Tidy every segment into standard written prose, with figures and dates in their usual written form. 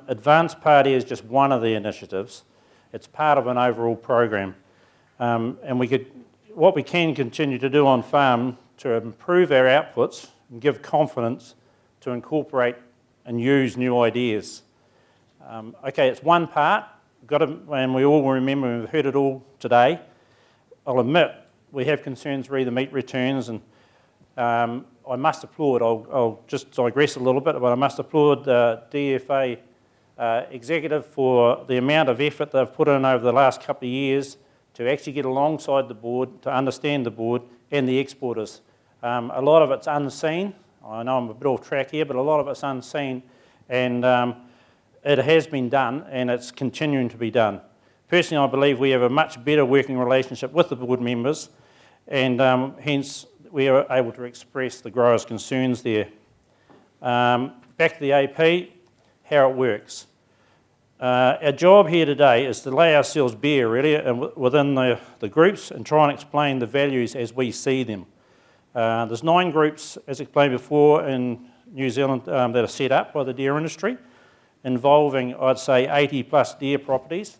Advance Party is just one of the initiatives. It's part of an overall program. And what we can continue to do on farm to improve our outputs and give confidence to incorporate and use new ideas. Okay, it's one part, and we all remember, we've heard it all today. I'll admit we have concerns re the meat returns, and I must applaud, I'll just digress a little bit, but I must applaud the DFA executive for the amount of effort they've put in over the last couple of years to actually get alongside the board, to understand the board and the exporters. A lot of it's unseen. I know I'm a bit off track here, but a lot of it's unseen, and it has been done, and it's continuing to be done. Personally, I believe we have a much better working relationship with the board members, and hence we are able to express the growers' concerns there. Back to the AP, how it works. Our job here today is to lay ourselves bare, really, within the groups and try and explain the values as we see them. There's 9 groups, as explained before, in New Zealand that are set up by the deer industry, involving, I'd say, 80 plus deer properties.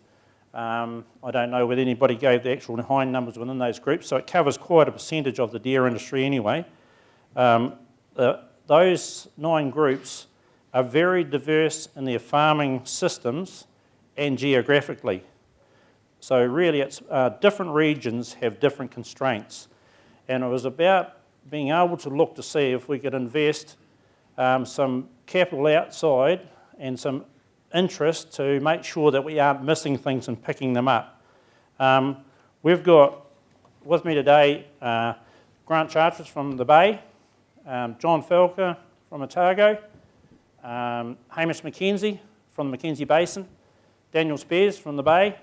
I don't know whether anybody gave the actual hind numbers within those groups, so it covers quite a percentage of the deer industry anyway. Those 9 groups are very diverse in their farming systems and geographically. So really it's different regions have different constraints, and it was about being able to look to see if we could invest some capital outside and some interest to make sure that we aren't missing things and picking them up. We've got with me today Grant Charteris from the Bay, John Felker from Otago, Hamish McKenzie from the Mackenzie Basin, Daniel Spears from the Bay,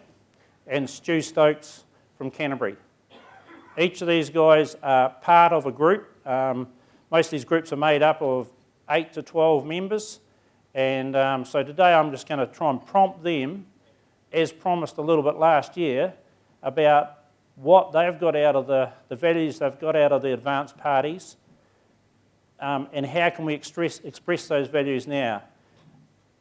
and Stu Stokes from Canterbury. Each of these guys are part of a group. Most of these groups are made up of 8 to 12 members, and so today I'm just going to try and prompt them, as promised a little bit last year, about what they've got out of the values they've got out of the advanced parties, and how can we express those values now.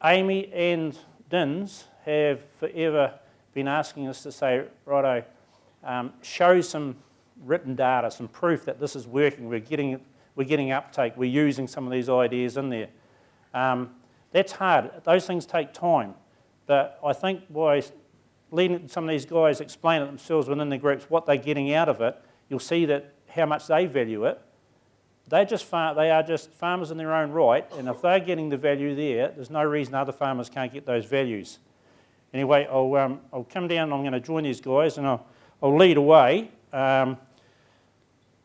Amy and DINZ have forever been asking us to say, righto, show some written data, some proof that this is working, we're getting uptake, we're using some of these ideas in there. That's hard, those things take time, but I think by letting some of these guys explain it themselves within their groups, what they're getting out of it, you'll see that how much they value it. They are just farmers in their own right, and if they're getting the value there, there's no reason other farmers can't get those values. Anyway, I'll come down, I'm going to join these guys, and I'll lead away.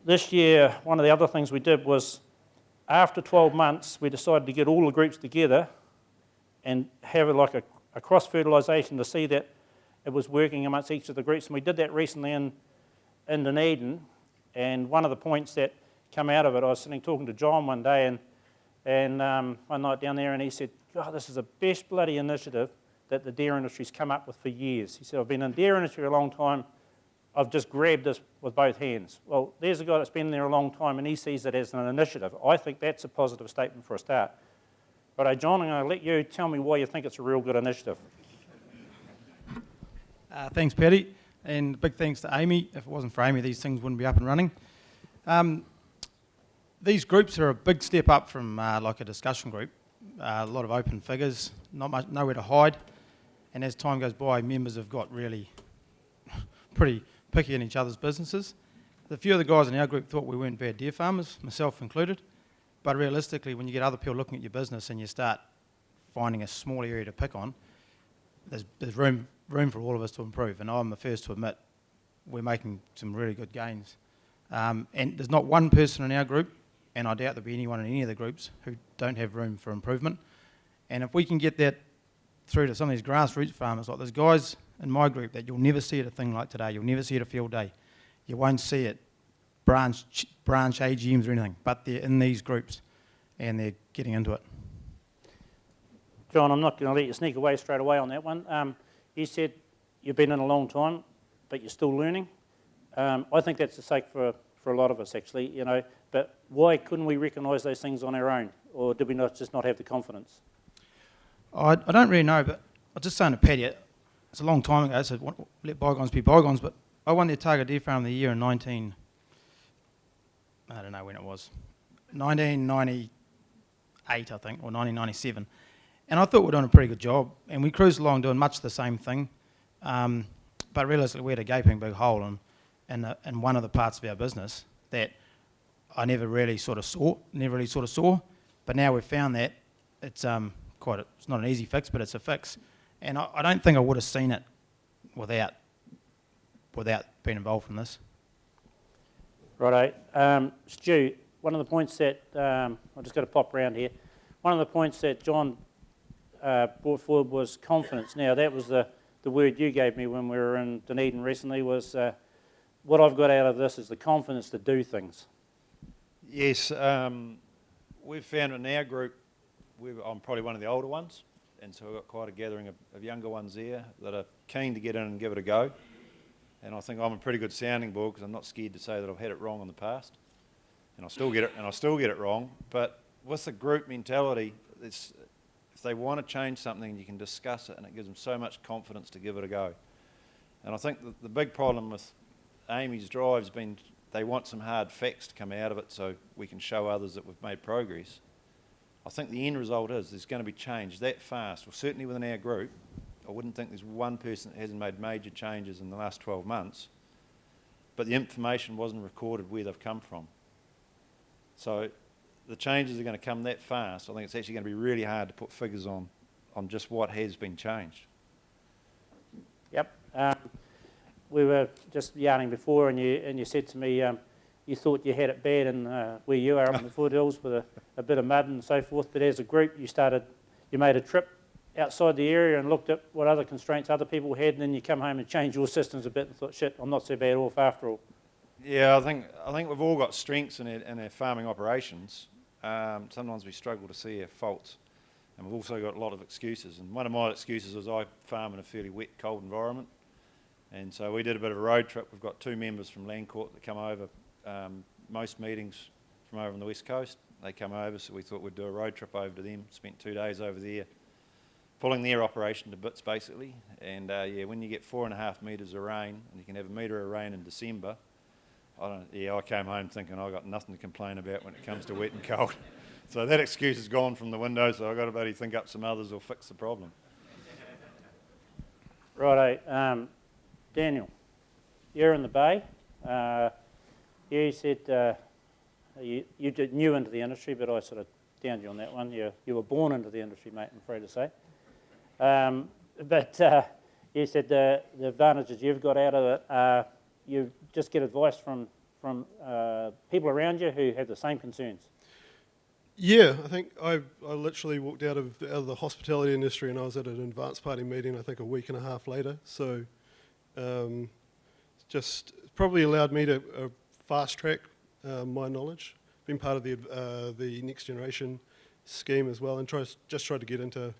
This year, one of the other things we did was, after 12 months, we decided to get all the groups together and have like a cross-fertilisation to see that it was working amongst each of the groups. And we did that recently in Dunedin, and one of the points that come out of it, I was sitting talking to John one day and one night down there, and he said, God, this is the best bloody initiative that the deer industry's come up with for years. He said, I've been in the deer industry a long time, I've just grabbed this with both hands. Well, there's a guy that's been there a long time and he sees it as an initiative. I think that's a positive statement for a start. But John, I'm going to let you tell me why you think it's a real good initiative. Thanks, Paddy, and big thanks to Amy. If it wasn't for Amy, these things wouldn't be up and running. These groups are a big step up from like a discussion group. A lot of open figures, nowhere to hide, and as time goes by, members have got really pretty picky in each other's businesses. A few of the guys in our group thought we weren't bad deer farmers, myself included, but realistically, when you get other people looking at your business and you start finding a small area to pick on, there's room for all of us to improve, and I'm the first to admit we're making some really good gains. And there's not one person in our group, and I doubt there'll be anyone in any of the groups who don't have room for improvement. And if we can get that through to some of these grassroots farmers, like there's guys in my group that you'll never see at a thing like today, you'll never see at a field day, you won't see it branch AGMs or anything, but they're in these groups and they're getting into it. John, I'm not going to let you sneak away straight away on that one. You said you've been in a long time, but you're still learning. I think that's the sake for a lot of us, actually, you know. But why couldn't we recognise those things on our own, or did we just not have the confidence? I don't really know, but I was just saying to Paddy, it's a long time ago, so let bygones be bygones, but I won the Otago Deer Farm of the Year in I don't know when it was, 1998, I think, or 1997. And I thought we're doing a pretty good job, and we cruised along doing much the same thing, but realistically we had a gaping big hole in one of the parts of our business that I never really sort of saw, but now we've found that it's it's not an easy fix, but it's a fix, and I don't think I would have seen it without being involved in this. Righto. Stu, one of the points that, I've just got to pop around here, one of the points that John brought forward was confidence. Now, that was the word you gave me when we were in Dunedin recently, was what I've got out of this is the confidence to do things. Yes, we've found in our group, I'm probably one of the older ones, and so we've got quite a gathering of younger ones there that are keen to get in and give it a go. And I think I'm a pretty good sounding board because I'm not scared to say that I've had it wrong in the past, and I still get it wrong. But with the group mentality, if they want to change something, you can discuss it, and it gives them so much confidence to give it a go. And I think the big problem with Amy's drive has been they want some hard facts to come out of it so we can show others that we've made progress. I think the end result is there's going to be change that fast. Well, certainly within our group, I wouldn't think there's one person that hasn't made major changes in the last 12 months, but the information wasn't recorded where they've come from. So the changes are going to come that fast. I think it's actually going to be really hard to put figures on just what has been changed. Yep. We were just yarning before, and you said to me you thought you had it bad in where you are up in the foothills with a bit of mud and so forth, but as a group you made a trip outside the area and looked at what other constraints other people had, and then you come home and changed your systems a bit and thought, shit, I'm not so bad off after all. Yeah, I think we've all got strengths in our farming operations. Sometimes we struggle to see our faults, and we've also got a lot of excuses. And one of my excuses is I farm in a fairly wet, cold environment, and so we did a bit of a road trip. We've got 2 members from Landcourt that come over. Most meetings from over on the west coast, they come over, so we thought we'd do a road trip over to them. Spent 2 days over there, pulling their operation to bits basically. And yeah, when you get 4.5 metres of rain, and you can have a metre of rain in December, I came home thinking I got nothing to complain about when it comes to wet and cold. So that excuse is gone from the window, so I've got to bloody think up some others or fix the problem. Righto. Daniel, you're in the Bay. You said you did new into the industry, but I sort of downed you on that one. You were born into the industry, mate, I'm afraid to say. But you said the advantages you've got out of it, you just get advice from people around you who have the same concerns. Yeah, I think I literally walked out of the hospitality industry, and I was at an advance party meeting, I think a week and a half later. So just probably allowed me to fast track my knowledge. Been part of the next generation scheme as well, and tried to get into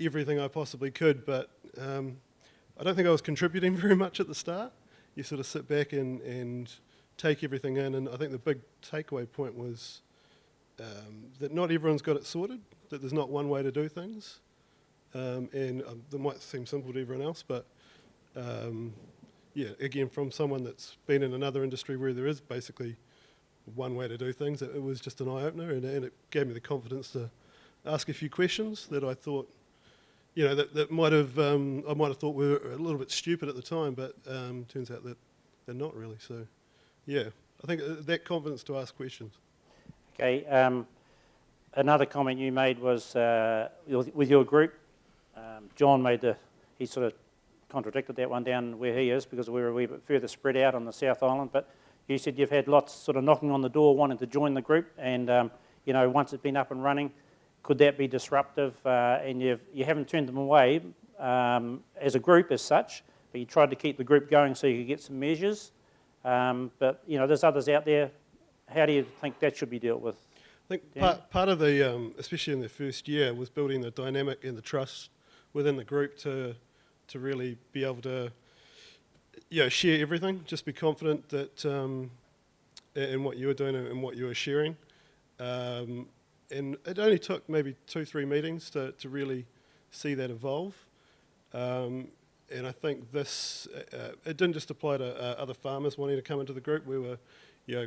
everything I possibly could. But I don't think I was contributing very much at the start. You sort of sit back and take everything in, and I think the big takeaway point was that not everyone's got it sorted, that there's not one way to do things, and that might seem simple to everyone else, but yeah, again, from someone that's been in another industry where there is basically one way to do things, it was just an eye-opener, and it gave me the confidence to ask a few questions that I thought, that might have I might have thought were a little bit stupid at the time, but turns out that they're not really. So, yeah, I think that confidence to ask questions. Okay. Another comment you made was with your group. John he sort of contradicted that one down where he is because we were a wee bit further spread out on the South Island. But you said you've had lots sort of knocking on the door wanting to join the group, and once it's been up and running, could that be disruptive? And you haven't turned them away as a group as such, but you tried to keep the group going so you could get some measures. But there's others out there. How do you think that should be dealt with? I think part of the, especially in the first year, was building the dynamic and the trust within the group to really be able to share everything, just be confident that in what you were doing and what you were sharing. And it only took maybe 2-3 meetings to really see that evolve. And I think this, it didn't just apply to other farmers wanting to come into the group. We were,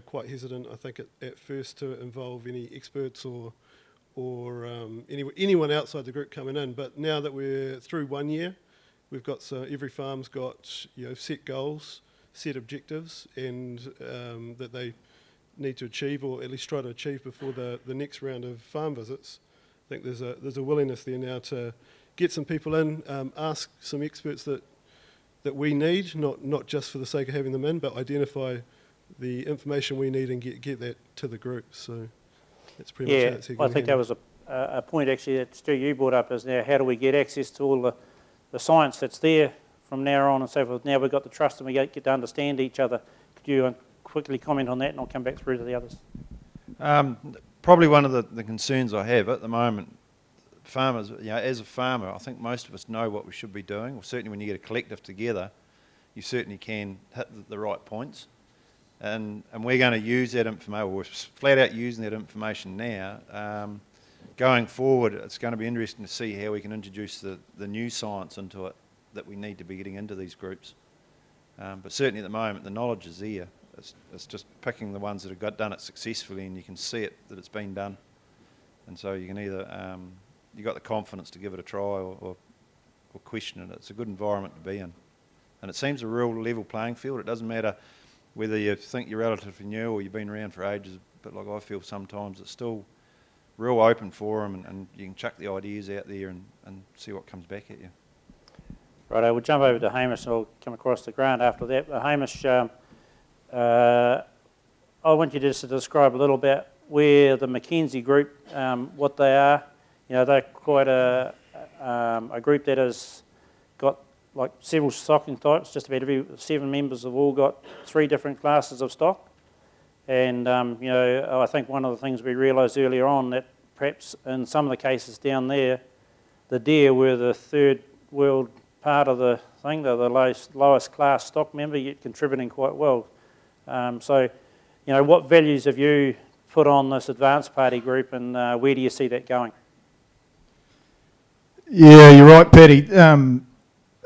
quite hesitant, I think, at first to involve any experts or anyone outside the group coming in. But now that we're through 1 year, we've got every farm's got set goals, set objectives, and that they need to achieve, or at least try to achieve before the next round of farm visits. I think there's a willingness there now to get some people in, ask some experts that we need, not just for the sake of having them in, but identify the information we need and get that to the group. So that's pretty much how it's I think that was a point actually that Stu, you brought up, is now how do we get access to all the science that's there from now on and so forth. Now we've got the trust and we get to understand each other. Could you quickly comment on that, and I'll come back through to the others. Probably one of the concerns I have at the moment, farmers, as a farmer, I think most of us know what we should be doing. Well, certainly when you get a collective together, you certainly can hit the right points. And we're going to use that information, we're flat out using that information now. Going forward, it's going to be interesting to see how we can introduce the new science into it that we need to be getting into these groups. But certainly at the moment, the knowledge is there. It's just picking the ones that have done it successfully, and you can see it, that it's been done. And so you can either, you've got the confidence to give it a try or question it. It's a good environment to be in. And it seems a real level playing field. It doesn't matter whether you think you're relatively new or you've been around for ages, but like I feel sometimes it's still real open for them, and you can chuck the ideas out there and see what comes back at you. Right, I will jump over to Hamish and I'll come across the Grant after that. Hamish, I want you just to describe a little bit where the Mackenzie group, what they are. They're quite a group that has got like several stocking types. Just about every 7 members have all got 3 different classes of stock. And, I think one of the things we realised earlier on that perhaps in some of the cases down there, the deer were the third world part of the thing. They're the lowest class stock member, yet contributing quite well. What values have you put on this advanced party group, and where do you see that going? Yeah, you're right, Paddy.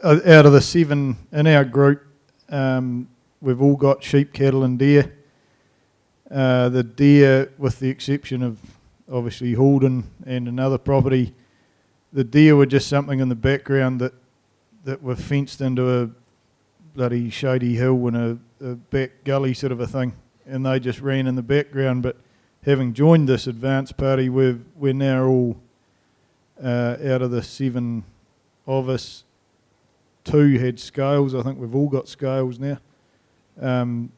Out of the 7 in our group, we've all got sheep, cattle and deer. The deer, with the exception of obviously Haldon and another property, the deer were just something in the background that were fenced into a bloody shady hill and a back gully sort of a thing, and they just ran in the background. But having joined this advanced party, we're now all, out of the 7 of us, 2 had scales. I think we've all got scales now. And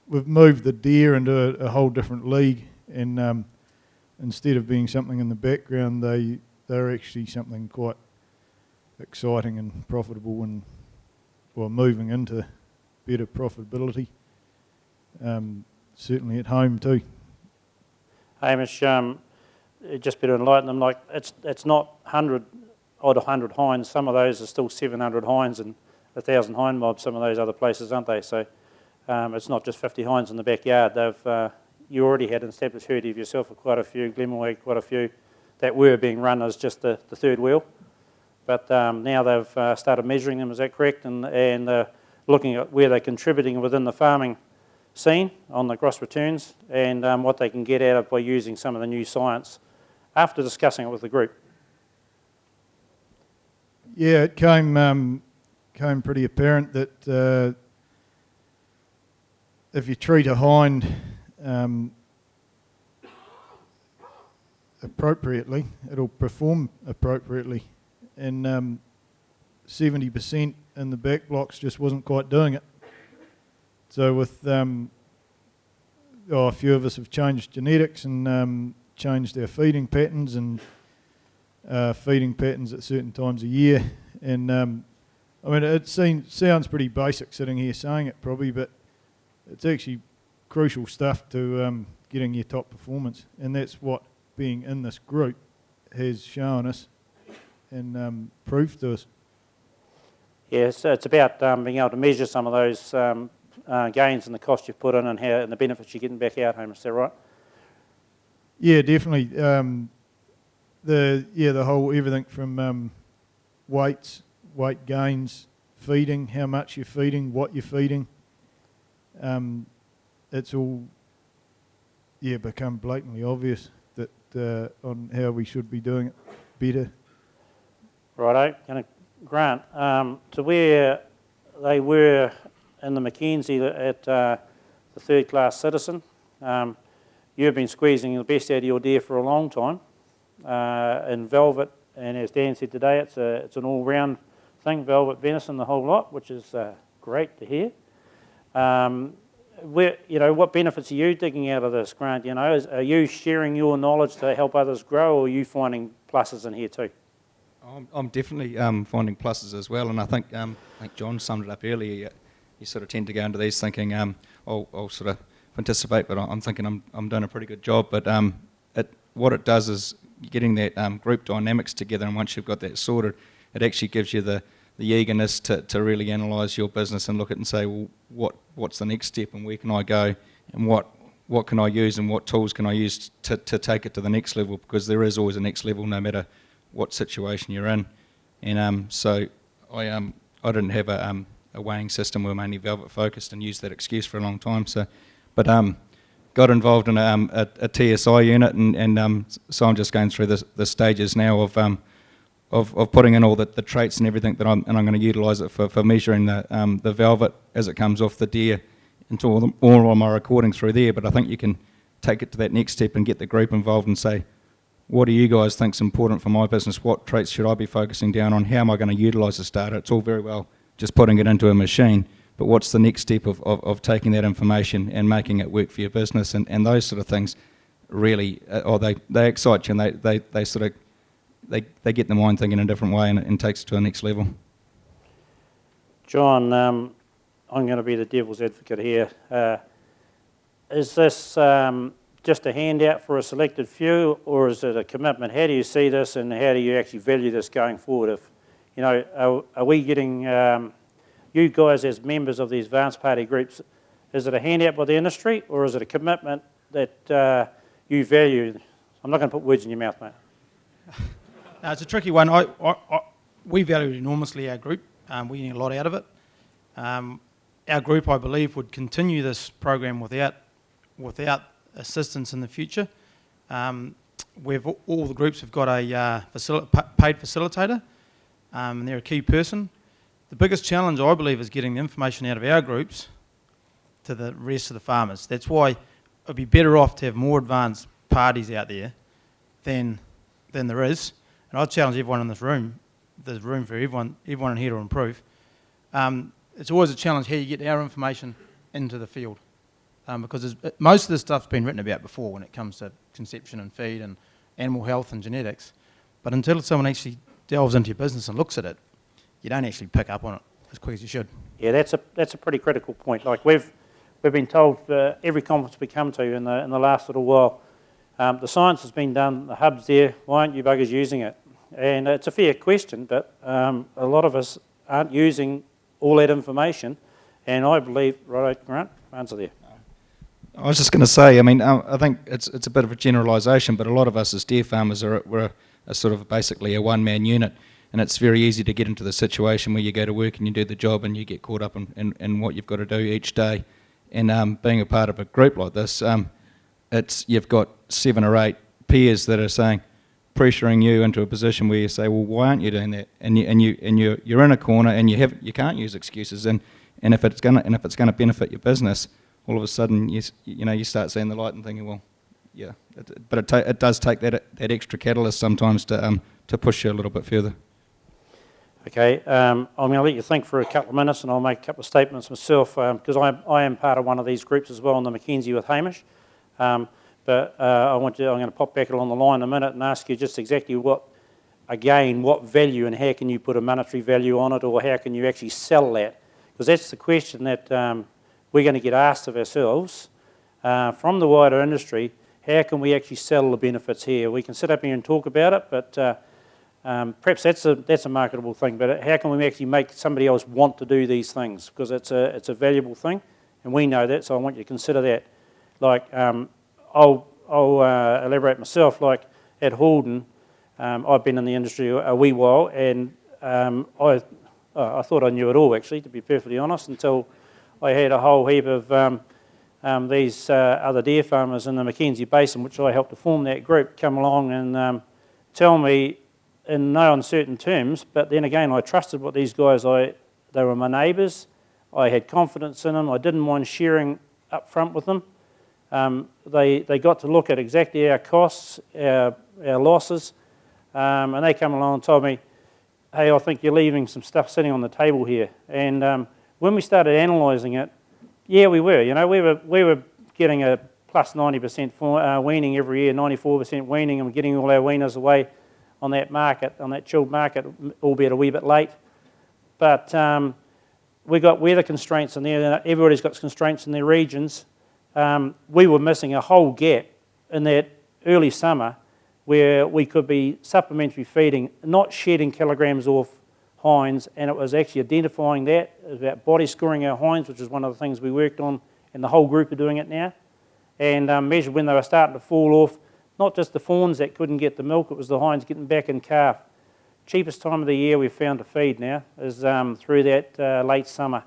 we've moved the deer into a whole different league, and instead of being something in the background, they're actually something quite exciting and profitable, and moving into better profitability. Certainly at home too. Hamish, just better enlighten them. Like it's not 100 hinds. Some of those are still 700 hinds and 1,000 hind mobs. Some of those other places, aren't they? So it's not just 50 hinds in the backyard. You already had an established herd of yourself, with quite a few. Glenmore had quite a few that were being run as just the third wheel. But now they've started measuring them. Is that correct? And looking at where they're contributing within the farming scene on the gross returns, and what they can get out of by using some of the new science after discussing it with the group. Yeah, it came pretty apparent that if you treat a hind appropriately, it'll perform appropriately, and 70% in the back blocks just wasn't quite doing it. So with a few of us have changed genetics and changed our feeding patterns and feeding patterns at certain times a year. And it sounds pretty basic sitting here saying it probably, but it's actually crucial stuff to getting your top performance. And that's what being in this group has shown us and proved to us. Yeah, so it's about being able to measure some of those gains and the cost you've put in, and the benefits you're getting back out home. Is that right? Yeah, definitely. The whole everything from weights, weight gains, feeding, how much you're feeding, what you're feeding. It's all become blatantly obvious that on how we should be doing it better. Righto, Grant, to where they were in the Mackenzie at the third class citizen, you've been squeezing the best out of your deer for a long time. In velvet, and as Dan said today, it's an all-round thing, velvet, venison, the whole lot, which is great to hear. What benefits are you digging out of this, Grant? Are you sharing your knowledge to help others grow, or are you finding pluses in here too? I'm definitely finding pluses as well, and I think John summed it up earlier. You sort of tend to go into these thinking, I'll sort of participate, but I'm thinking I'm doing a pretty good job. But what it does is getting that group dynamics together, and once you've got that sorted, it actually gives you the eagerness to really analyse your business and look at it and say, well, what's the next step, and where can I go, and what can I use, and what tools can I use to take it to the next level, because there is always a next level no matter what situation you're in. And so I didn't have a weighing system. We were mainly velvet focused and used that excuse for a long time. But got involved in a TSI unit, and so I'm just going through the stages now of putting in all the traits and everything and I'm going to utilise it for measuring the velvet as it comes off the deer into all of my recording through there. But I think you can take it to that next step and get the group involved and say, what do you guys think is important for my business? What traits should I be focusing down on? How am I going to utilise this data? It's all very well just putting it into a machine, but what's the next step of taking that information and making it work for your business? And those sort of things really, they excite you, and they sort of, they get the mind thinking in a different way, and takes it to the next level. John, I'm going to be the devil's advocate here. Is this just a handout for a selected few, or is it a commitment? How do you see this, and how do you actually value this going forward? Are we getting, you guys as members of these advance party groups, is it a handout by the industry, or is it a commitment that you value? I'm not going to put words in your mouth, mate. No, it's a tricky one. We value enormously our group. We're getting a lot out of it. Our group, I believe, would continue this program without assistance in the future. All the groups have got a paid facilitator, and they're a key person. The biggest challenge, I believe, is getting the information out of our groups to the rest of the farmers. That's why it'd be better off to have more advanced parties out there than there is. And I'd challenge everyone in this room. There's room for everyone in here to improve. It's always a challenge how you get our information into the field, because most of this stuff's been written about before when it comes to conception and feed and animal health and genetics. But until someone actually delves into your business and looks at it, you don't actually pick up on it as quick as you should. Yeah, that's a pretty critical point. Like we've been told for every conference we come to in the last little while, the science has been done, the hub's there, why aren't you buggers using it? And it's a fair question, but a lot of us aren't using all that information, and I believe, right, Grant, answer there. I was just going to say, I think it's a bit of a generalisation, but a lot of us as deer farmers we're a sort of basically a one-man unit, and it's very easy to get into the situation where you go to work and you do the job and you get caught up in what you've got to do each day. And being a part of a group like this, you've got 7 or 8 peers that are pressuring you into a position where you say, well, why aren't you doing that? And you're in a corner, and you can't use excuses. And if it's going to benefit your business, all of a sudden you start seeing the light and thinking, well, yeah. But it does take that extra catalyst sometimes to push you a little bit further. Okay, I'm going to let you think for a couple of minutes, and I'll make a couple of statements myself, because I am part of one of these groups as well in the Mackenzie with Hamish. But I'm going to pop back along the line in a minute and ask you just exactly what value and how can you put a monetary value on it, or how can you actually sell that? Because that's the question that we're going to get asked of ourselves from the wider industry. How can we actually sell the benefits here? We can sit up here and talk about it, but perhaps that's a marketable thing. But how can we actually make somebody else want to do these things? Because it's a valuable thing, and we know that. So I want you to consider that. Like I'll elaborate myself. Like at Haldon, I've been in the industry a wee while, and I thought I knew it all, actually, to be perfectly honest, until I had a whole heap of these other deer farmers in the Mackenzie Basin, which I helped to form that group, come along and tell me in no uncertain terms, but then again, I trusted what these guys, they were my neighbours, I had confidence in them, I didn't mind sharing up front with them. They got to look at exactly our costs, our losses, and they come along and told me, hey, I think you're leaving some stuff sitting on the table here. And when we started analysing it, yeah, we were. We were getting a plus 90% weaning every year, 94% weaning, and we're getting all our weaners away on that market, on that chilled market, albeit a wee bit late. But we got weather constraints in there. Everybody's got constraints in their regions. We were missing a whole gap in that early summer where we could be supplementary feeding, not shedding kilograms off hinds, and it was actually identifying that. It was about body scoring our hinds, which is one of the things we worked on, and the whole group are doing it now, and measured when they were starting to fall off. Not just the fawns that couldn't get the milk, it was the hinds getting back in calf. Cheapest time of the year we've found to feed now is through that late summer.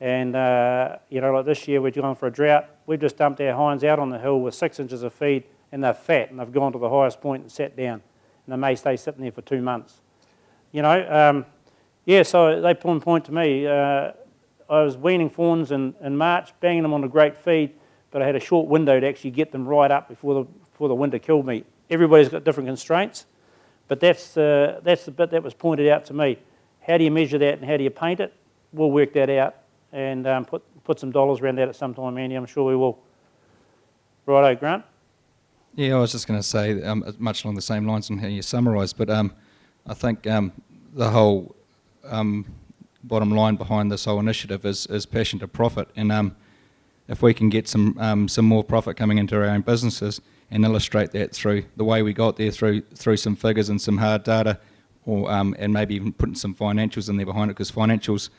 And like this year we're going for a drought. We've just dumped our hinds out on the hill with 6 inches of feed, and they're fat, and they've gone to the highest point and sat down. And they may stay sitting there for 2 months. So they point to me. I was weaning fawns in March, banging them on a great feed, but I had a short window to actually get them right up before the winter killed me. Everybody's got different constraints, but that's the bit that was pointed out to me. How do you measure that and how do you paint it? We'll work that out and put some dollars around that at some time, Andy. I'm sure we will. Righto, Grant? Yeah, I was just going to say, much along the same lines on how you summarised, but I think the whole bottom line behind this whole initiative is passion to profit, and if we can get some more profit coming into our own businesses and illustrate that through the way we got there, through some figures and some hard data, or and maybe even putting some financials in there behind it, because financials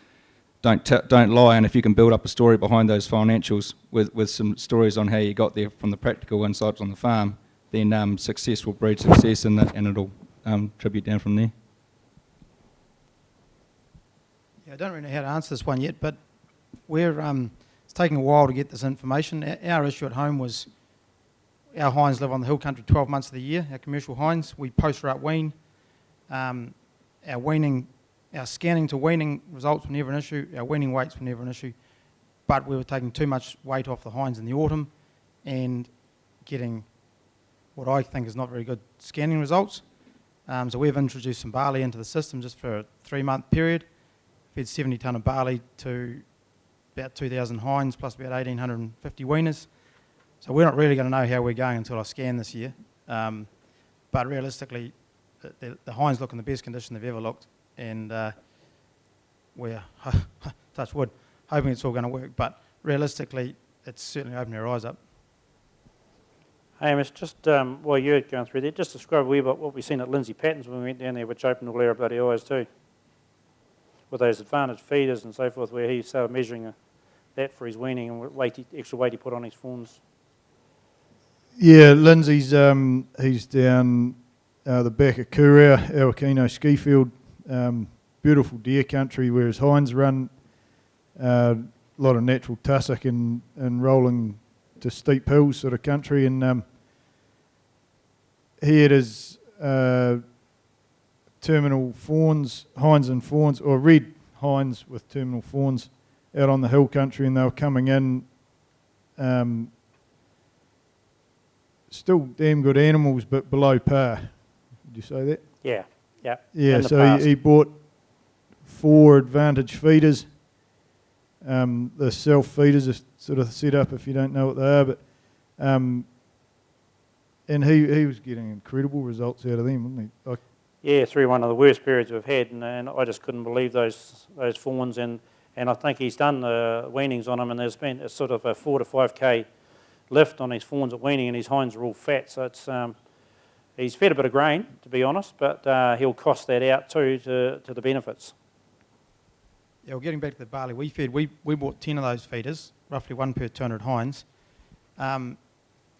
don't lie, and if you can build up a story behind those financials with some stories on how you got there from the practical insights on the farm, then success will breed success, and it'll tribute down from there. Yeah, I don't really know how to answer this one yet, but it's taking a while to get this information. Our issue at home was our hinds live on the hill country 12 months of the year, our commercial hinds. We post-rut wean. Our scanning to weaning results were never an issue. Our weaning weights were never an issue. But we were taking too much weight off the hinds in the autumn and getting what I think is not very good scanning results. So we've introduced some barley into the system just for a 3-month period. Fed 70 tonne of barley to about 2,000 hinds plus about 1,850 weaners. So we're not really going to know how we're going until I scan this year. But realistically, the hinds look in the best condition they've ever looked, and we're, touch wood, hoping it's all going to work. But realistically, it's certainly opened our eyes up. Hey, Miss, just while you're going through there, just describe a wee bit what we've seen at Lindsay Patton's when we went down there, which opened all our bloody eyes too, with those advantage feeders and so forth, where he started measuring that for his weaning and extra weight he put on his fawns. Yeah, Lindsay's he's down the back of Kurau, Awakino ski field, beautiful deer country where his hinds run, a lot of natural tussock and rolling to steep hills sort of country, and he had his terminal fawns, hinds and fawns, or red hinds with terminal fawns out on the hill country, and they were coming in still damn good animals, but below par. Did you say that? Yeah. Yeah, so he bought 4 advantage feeders. The self feeders are sort of set up if you don't know what they are, but and he was getting incredible results out of them, wasn't he? Yeah, through one of the worst periods we've had, and I just couldn't believe those fawns, and I think he's done the weanings on them, and there's been a sort of a 4 to 5k lift on his fawns at weaning, and his hinds are all fat, so it's he's fed a bit of grain, to be honest, but he'll cost that out too to the benefits. Yeah, well, getting back to the barley we fed, we bought 10 of those feeders, roughly 1 per 200 hinds.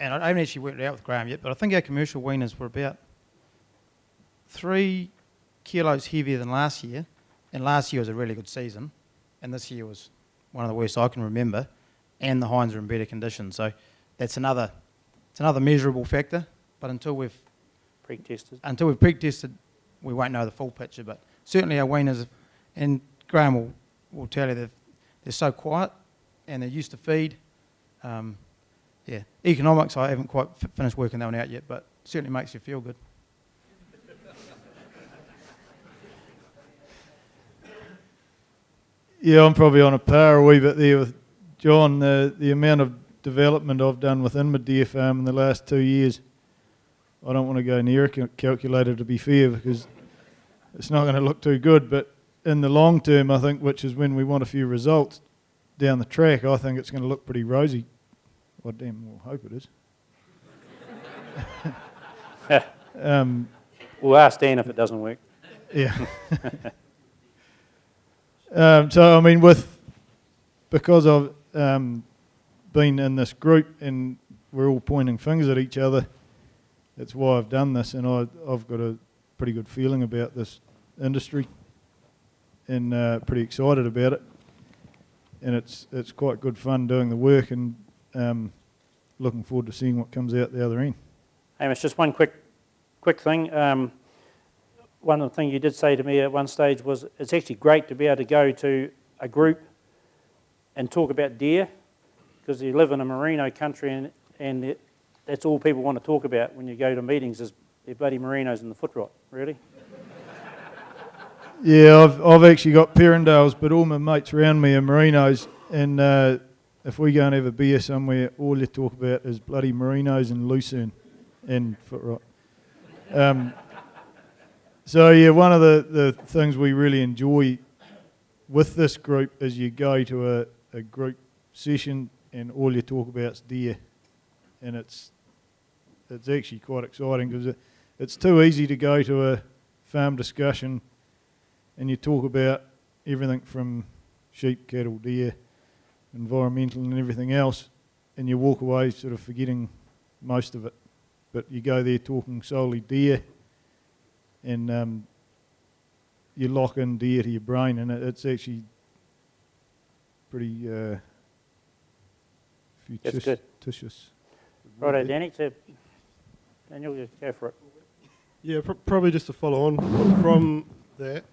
and I haven't actually worked it out with Graham yet, but I think our commercial weaners were about 3 kilos heavier than last year, and last year was a really good season, and this year was one of the worst I can remember, and the hinds are in better condition. So it's another measurable factor, but until we've pre-tested, we won't know the full picture. But certainly our weaners, and Graham will tell you that they're so quiet and they're used to feed. Yeah, economics, I haven't quite finished working that one out yet, but certainly makes you feel good. Yeah, I'm probably on a par a wee bit there with John. The amount of development I've done within my deer farm in the last 2 years, I don't want to go near a calculator, to be fair, because it's not going to look too good. But in the long term, I think, which is when we want a few results down the track, I think it's going to look pretty rosy. Well, damn, we'll hope it is. We'll ask Dan if it doesn't work. Yeah. So, I mean, because I've been in this group and we're all pointing fingers at each other, that's why I've done this, and I've got a pretty good feeling about this industry and pretty excited about it. And it's quite good fun doing the work, and looking forward to seeing what comes out the other end. Hamish, just one quick thing. One of the things you did say to me at one stage was it's actually great to be able to go to a group and talk about deer, because you live in a merino country and that's all people want to talk about when you go to meetings is their bloody merinos and the foot rot. Really? Yeah, I've actually got Perindales, but all my mates around me are merinos, and if we go and have a beer somewhere, all you talk about is bloody merinos and lucerne and foot rot. So yeah, one of the things we really enjoy with this group is you go to a group session and all you talk about is deer, and it's actually quite exciting, because it's too easy to go to a farm discussion and you talk about everything from sheep, cattle, deer, environmental and everything else, and you walk away sort of forgetting most of it. But you go there talking solely deer, and you lock in deer to your brain, and it's actually pretty fictitious. Righto, Danny. So Daniel, you go for it. Yeah, probably just to follow on from that.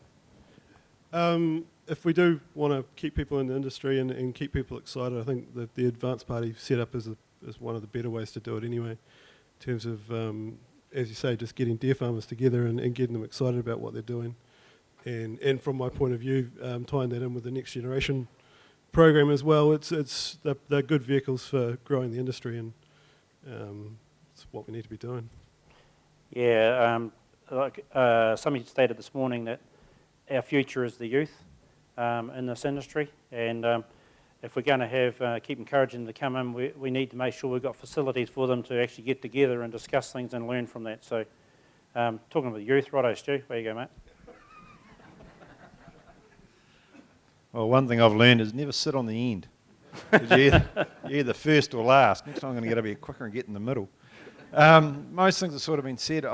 If we do want to keep people in the industry and keep people excited, I think that the Advance Party setup is one of the better ways to do it anyway, in terms of, as you say, just getting deer farmers together and getting them excited about what they're doing. And from my point of view, tying that in with the Next Generation program as well, they're good vehicles for growing the industry, and it's what we need to be doing. Yeah, like somebody stated this morning that our future is the youth in this industry, and if we're going to have keep encouraging them to come in, we need to make sure we've got facilities for them to actually get together and discuss things and learn from that. So talking about youth, righto, Stu, where you go, mate? Well, one thing I've learned is never sit on the end. 'Cause you're either first or last. Next time I'm going to get up here quicker and get in the middle. Most things have sort of been said.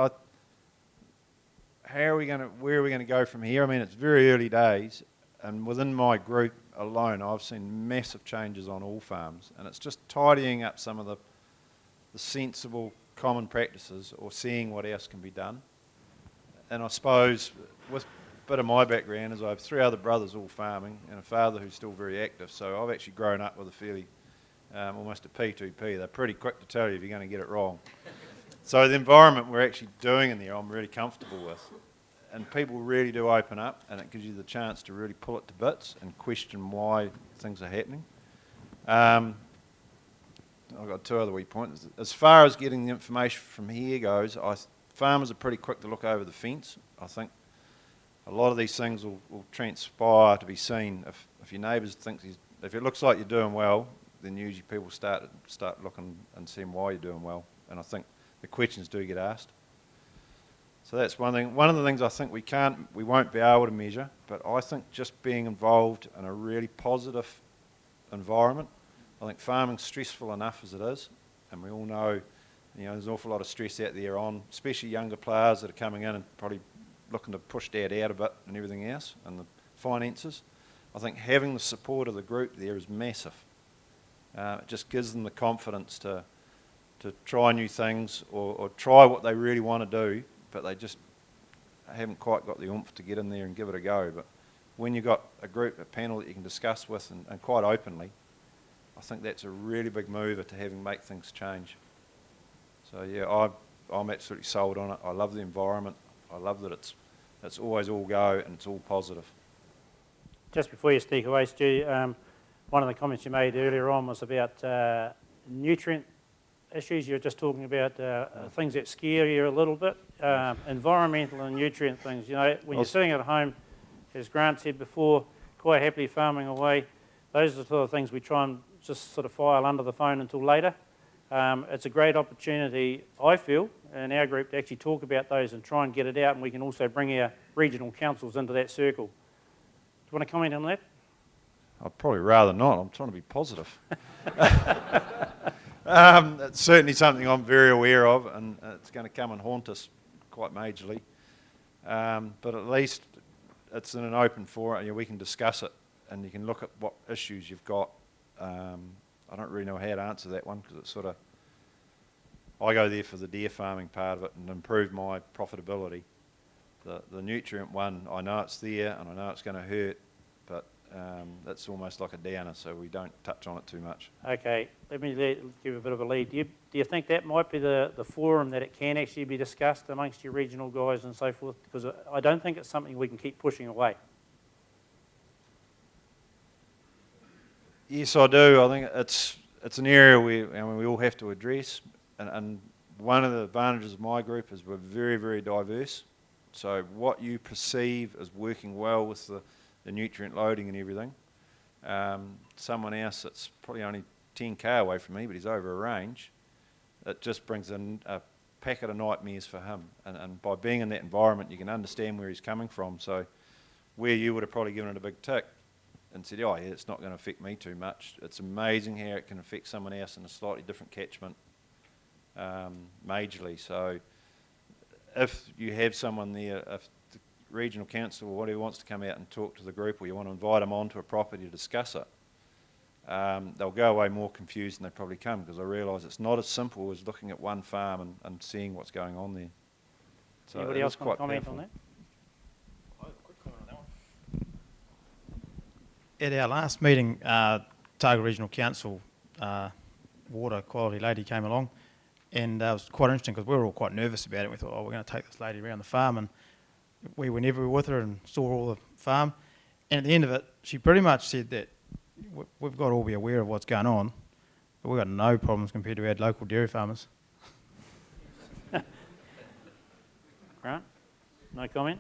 Where are we going to go from here? I mean, it's very early days, and within my group alone, I've seen massive changes on all farms, and it's just tidying up some of the sensible common practices, or seeing what else can be done. And I suppose with a bit of my background is I have 3 other brothers all farming and a father who's still very active, so I've actually grown up with a fairly almost a P2P. They're pretty quick to tell you if you're going to get it wrong. So the environment we're actually doing in there, I'm really comfortable with. And people really do open up, and it gives you the chance to really pull it to bits and question why things are happening. I've got 2 other wee points. As far as getting the information from here goes, farmers are pretty quick to look over the fence. I think a lot of these things will transpire to be seen. If your neighbours think, if it looks like you're doing well, then usually people start looking and seeing why you're doing well. And I think the questions do get asked. So that's one thing. One of the things I think we won't be able to measure, but I think just being involved in a really positive environment. I think farming's stressful enough as it is, And we all know, there's an awful lot of stress out there on, especially younger players that are coming in and probably looking to push dad out a bit and everything else, and the finances. I think having the support of the group there is massive. It just gives them the confidence to try new things or try what they really want to do, but they just haven't quite got the oomph to get in there and give it a go. But when you've got a group, a panel that you can discuss with and quite openly, I think that's a really big mover to having make things change. So yeah, I'm absolutely sold on it. I love the environment. I love that it's always all go and it's all positive. Just before you sneak away, Stu, one of the comments you made earlier on was about nutrient issues. You're just talking about things that scare you a little bit, environmental and nutrient things. When you're sitting at home, as Grant said before, quite happily farming away, those are the sort of things we try and just sort of file under the phone until later. It's a great opportunity, I feel, in our group to actually talk about those and try and get it out, and we can also bring our regional councils into that circle. Do you want to comment on that? I'd probably rather not. I'm trying to be positive. It's certainly something I'm very aware of, and it's going to come and haunt us quite majorly. But at least it's in an open forum. We can discuss it, and you can look at what issues you've got. I don't really know how to answer that one because it's sort of, I go there for the deer farming part of it and improve my profitability. The nutrient one, I know it's there and I know it's going to hurt, but that's almost like a downer, so we don't touch on it too much. Okay, let me give a bit of a lead. Do you think that might be the forum that it can actually be discussed amongst your regional guys and so forth? Because I don't think it's something we can keep pushing away. Yes, I do. I think it's an area we all have to address, and one of the advantages of my group is we're very, very diverse. So what you perceive as working well with the nutrient loading and everything, someone else that's probably only 10k away from me, but he's over a range, it just brings in a packet of nightmares for him. And by being in that environment, you can understand where he's coming from. So where you would have probably given it a big tick and said, oh yeah, it's not going to affect me too much. It's amazing how it can affect someone else in a slightly different catchment majorly. So if you have someone there, if the regional council or whatever wants to come out and talk to the group, or you want to invite them onto a property to discuss it, they'll go away more confused than they probably come, because I realise it's not as simple as looking at one farm and seeing what's going on there. So anybody else want to comment on that? At our last meeting, Targa Regional Council water quality lady came along, and it was quite interesting because we were all quite nervous about it. We thought, oh, we're going to take this lady around the farm, and we went everywhere with her and saw all the farm. And at the end of it, she pretty much said that we've got to all be aware of what's going on, but we've got no problems compared to our local dairy farmers. Grant, no comment?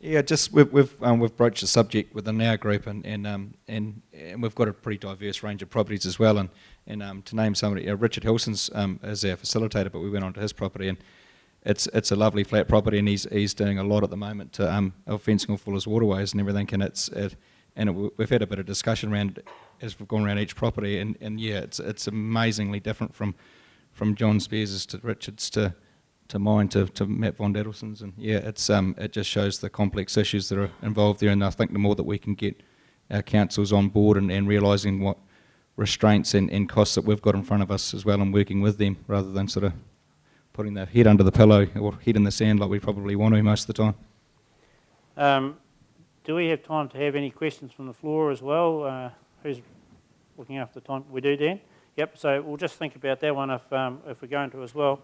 Yeah, just we've broached the subject within our group, and we've got a pretty diverse range of properties as well. And to name somebody, Richard Hilson's is our facilitator, but we went onto his property, and it's a lovely flat property, and he's doing a lot at the moment to fencing off all his waterways and everything. And we've had a bit of discussion around as we've gone around each property, and yeah, it's amazingly different from John Spears's to Richard's to mine to Matt Von Dadelson's, and yeah, it just shows the complex issues that are involved there. And I think the more that we can get our councils on board and realising what restraints and costs that we've got in front of us as well, and working with them rather than sort of putting their head under the pillow or head in the sand like we probably want to most of the time. Do we have time to have any questions from the floor as well? Who's looking after the time? We do, Dan? Yep, so we'll just think about that one if we're going to as well.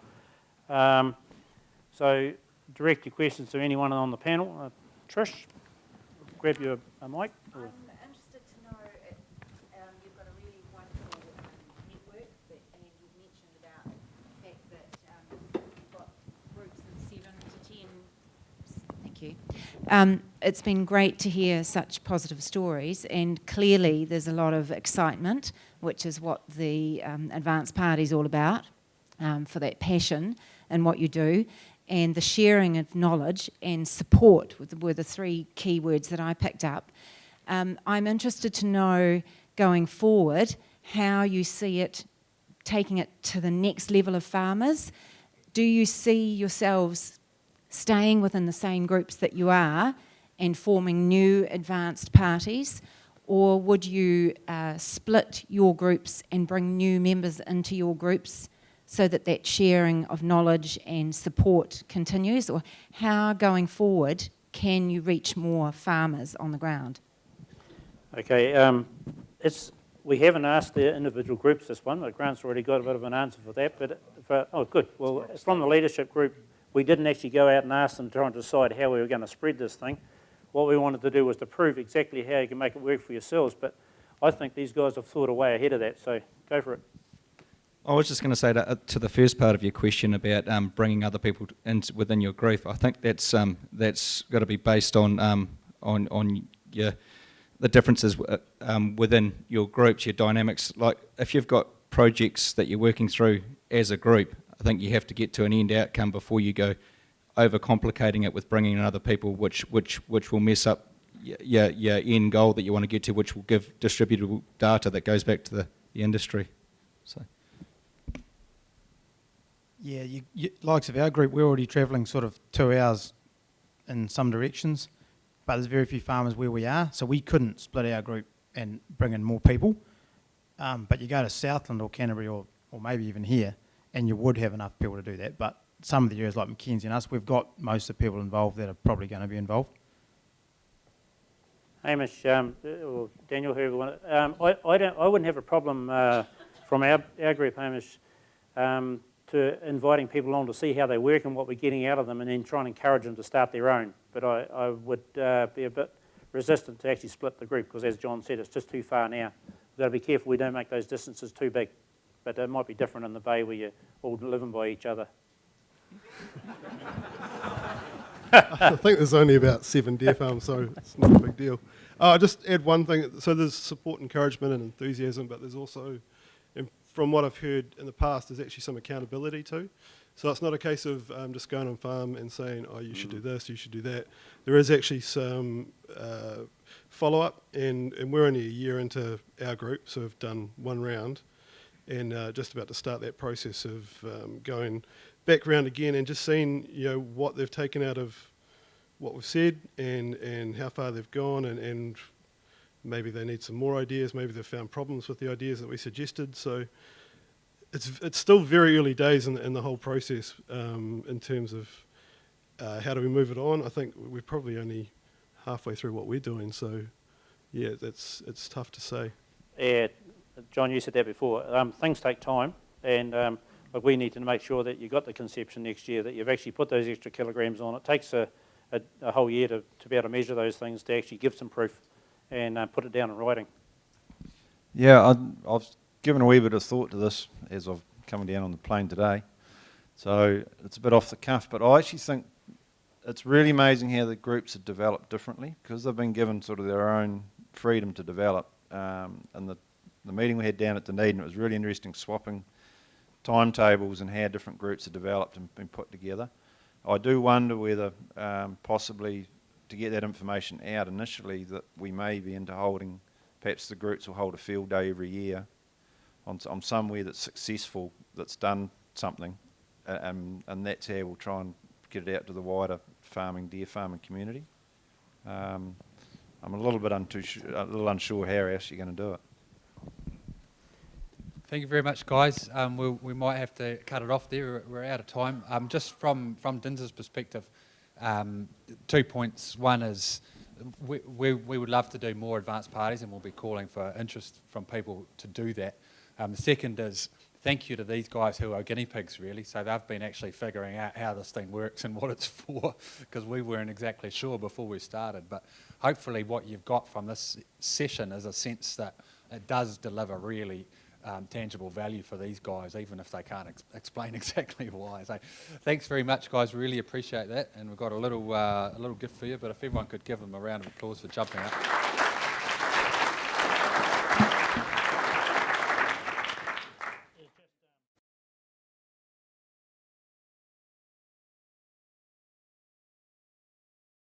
So direct your questions to anyone on the panel. Trish, grab your mic. I'm interested to know, you've got a really wonderful network, and you've mentioned about the fact that you've got groups of 7 to 10. Thank you. It's been great to hear such positive stories, and clearly there's a lot of excitement, which is what the Advance Party is all about, for that passion and what you do, and the sharing of knowledge and support were the 3 key words that I picked up. I'm interested to know, going forward, how you see it taking it to the next level of farmers? Do you see yourselves staying within the same groups that you are and forming new advanced parties? Or would you split your groups and bring new members into your groups so that that sharing of knowledge and support continues? Or how, going forward, can you reach more farmers on the ground? Okay, we haven't asked the individual groups this one, but Grant's already got a bit of an answer for that. Oh, good. Well, from the leadership group, we didn't actually go out and ask them to try and decide how we were going to spread this thing. What we wanted to do was to prove exactly how you can make it work for yourselves, but I think these guys have thought a way ahead of that, so go for it. I was just going to say to the first part of your question about bringing other people in within your group. I think that's got to be based on the differences within your groups, your dynamics. Like if you've got projects that you're working through as a group, I think you have to get to an end outcome before you go overcomplicating it with bringing in other people, which will mess up your end goal that you want to get to, which will give distributable data that goes back to the industry. So. Yeah, likes of our group, we're already travelling sort of 2 hours in some directions, but there's very few farmers where we are, so we couldn't split our group and bring in more people. But you go to Southland or Canterbury or maybe even here, and you would have enough people to do that. But some of the areas like Mackenzie and us, we've got most of the people involved that are probably going to be involved. Hamish, or Daniel, whoever, I wouldn't have a problem from our group, Hamish, to inviting people along to see how they work and what we're getting out of them, and then try and encourage them to start their own. But I would be a bit resistant to actually split the group, because as John said, it's just too far now. We've got to be careful we don't make those distances too big. But it might be different in the bay where you're all living by each other. I think there's only about 7 deer farms, so it's not a big deal. I'll just add one thing. So there's support, encouragement and enthusiasm, but there's also, and from what I've heard in the past, there's actually some accountability too. So it's not a case of just going on farm and saying, oh, you should do this, you should do that. There is actually some follow-up, and we're only a year into our group, so we've done one round, and just about to start that process of going back around again and just seeing what they've taken out of what we've said and how far they've gone, and maybe they need some more ideas, maybe they've found problems with the ideas that we suggested. So it's still very early days in the whole process in terms of how do we move it on. I think we're probably only halfway through what we're doing, so yeah, it's tough to say. Yeah, John, you said that before. Things take time, and but we need to make sure that you've got the conception next year, that you've actually put those extra kilograms on. It takes a whole year to be able to measure those things, to actually give some proof and put it down in writing. Yeah, I've given a wee bit of thought to this as I've come down on the plane today. So it's a bit off the cuff, but I actually think it's really amazing how the groups have developed differently, because they've been given sort of their own freedom to develop. And the meeting we had down at Dunedin, it was really interesting, swapping timetables and how different groups have developed and been put together. I do wonder whether possibly to get that information out initially, that we may be into holding, perhaps the groups will hold a field day every year on somewhere that's successful, that's done something, and that's how we'll try and get it out to the wider deer farming community. I'm a little bit unsure how else you're going to do it. Thank you very much, guys. We might have to cut it off there. We're out of time. Just from DINZ's perspective, 2 points. One is we would love to do more advanced parties, and we'll be calling for interest from people to do that. The second is thank you to these guys who are guinea pigs, really. So they've been actually figuring out how this thing works and what it's for, because we weren't exactly sure before we started. But hopefully what you've got from this session is a sense that it does deliver really tangible value for these guys, even if they can't explain exactly why. So thanks very much, guys. Really appreciate that. And we've got a little gift for you, but if everyone could give them a round of applause for jumping up.